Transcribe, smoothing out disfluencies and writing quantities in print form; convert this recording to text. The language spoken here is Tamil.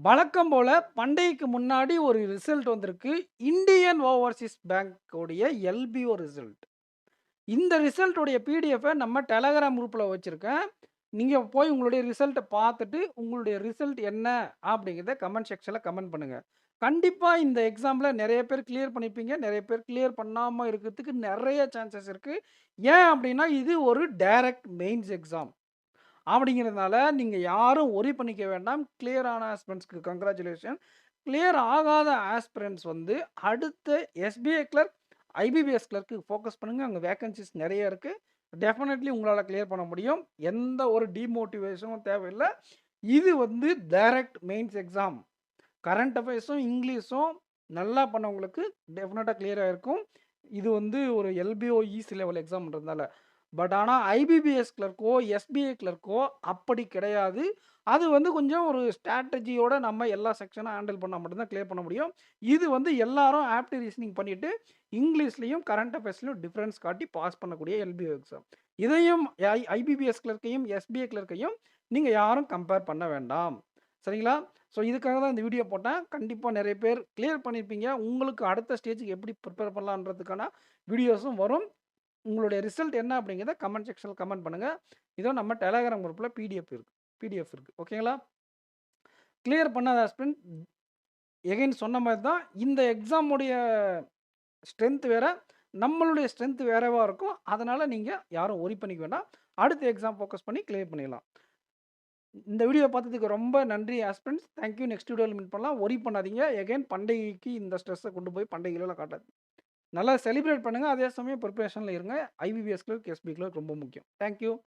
வழக்கம் போல பண்டைக்கு முன்னாடி ஒரு ரிசல்ட் வந்திருக்கு. இந்தியன் ஓவர்சீஸ் பேங்க் உடைய எல்பிஓ ரிசல்ட். இந்த ரிசல்ட் உடைய பிடிஎஃப்ப நம்ம டெலகிராம் குரூப்ல வச்சிருக்கேன். நீங்க போய் உங்களுடைய ரிசல்ட்ட பார்த்துட்டு, உங்களுடைய ரிசல்ட் என்ன அப்படிங்கிறத கமெண்ட் செக்ஷன்ல கமெண்ட் பண்ணுங்க. கண்டிப்பா இந்த எக்ஸாம்ல நெறைய பேர் கிளியர் பண்ணியிருப்பீங்க. நெறைய பேர் கிளியர் பண்ணாம இருக்கிறதுக்கு நெறைய சான்சஸ் இருக்கு. ஏன் அப்படின்னா, இது ஒரு டைரக்ட் மெயின்ஸ் எக்ஸாம். அப்படிங்கிறதுனால நீங்க யாரும் வொரி பண்ணிக்க வேண்டாம். கிளியர் ஆன ஆஸ்பிரண்ட்ஸ்க்கு கங்கிராச்சுலேஷன். கிளியர் ஆகாத ஆஸ்பிரண்ட்ஸ் வந்து அடுத்த எஸ்பிஐ கிளர்க், ஐபிபிஎஸ் கிளர்க்கு ஃபோக்கஸ் பண்ணுங்க. அங்க வேக்கன்ஸீஸ் நெறைய இருக்கு. டெஃபினெட்லி உங்களால கிளியர் பண்ண முடியும். எந்த ஒரு டிமோட்டிவேஷனும் தேவையில்ல. இது வந்து டைரக்ட் மெயின்ஸ் எக்ஸாம். கரண்ட் அஃபேர்ஸும், இங்கிலீஷும் நல்லா பண்ணவங்களுக்கு டெஃபினட்டா கிளியர் ஆயிருக்கும். இது வந்து ஒரு எல்பிஓ ஈசி லெவல் எக்ஸாம்ன்றதுனால. பட் ஆனா ஐபிபிஎஸ் கிளர்க்கோ, எஸ்பிஐ கிளர்க்கோ அப்படி கிடையாது. அது வந்து கொஞ்சம் ஒரு ஸ்ட்ராட்டஜியோட நம்ம எல்லா செக்ஷனும் ஹேண்டில் பண்ணா மட்டும் தான் கிளியர் பண்ண முடியும். இது வந்து எல்லாரும் ஆப்ட் ரீசனிங் பண்ணிட்டு, இங்கிலீஷ்லயும், கரண்ட் அஃபேர்ஸ்லயும் டிஃபரன்ஸ் காட்டி பாஸ் பண்ணக்கூடிய எல்பிஓ எக்ஸாம். இதையும் ஐபிபிஎஸ் கிளர்க்கையும், எஸ்பிஐ கிளர்க்கையும் நீங்க யாரும் கம்பேர் பண்ண வேண்டாம். சரிங்களா? ஸோ இதுக்காக தான் இந்த வீடியோ போட்டேன். கண்டிப்பா நெறைய பேர் கிளியர் பண்ணியிருப்பீங்க. உங்களுக்கு அடுத்த ஸ்டேஜ்க்கு எப்படி ப்ரிப்பேர் பண்ணலான்றதுக்கான வீடியோஸும் வரும். உங்களுடைய ரிசல்ட் என்ன அப்படிங்கிறத கமெண்ட் செக்ஷன்ல கமெண்ட் பண்ணுங்க. இதோ நம்ம டெலகிராம் குரூப்ல பிடிஎஃப் இருக்கு. ஓகேங்களா? கிளியர் பண்ணாத ஆஸ்பிரண்ட் எகைன் சொன்ன மாரி தான் இந்த எக்ஸாம் உடைய ஸ்ட்ரென்த் வேற, நம்மளுடைய ஸ்ட்ரென்த் வேறவா இருக்கும். அதனால நீங்க யாரும் வொரி பண்ணிக்க வேண்டாம். அடுத்த எக்ஸாம் ஃபோக்கஸ் பண்ணி கிளியர் பண்ணிடலாம். இந்த வீடியோ பார்த்ததுக்கு ரொம்ப நன்றி ஆஸ்பிரண்ட்ஸ். Thank you. நெக்ஸ்ட் வீடியோல மீட் பண்ணலாம். வொரி பண்ணாதீங்க. எகைன் பண்டைக்கு இந்த ஸ்ட்ரெஸ்ஸ கொண்டு போய் பண்டைகளலாம் காட்டாதீங்க. நல்லா செலிப்ரேட் பண்ணுங்க. அதே சமயம் பிரிப்பரேஷன்ல இருங்க. ஐபிபிஎஸ் கிளர்க், எஸ்பி கிளர்க் ரொம்ப முக்கியம். Thank you.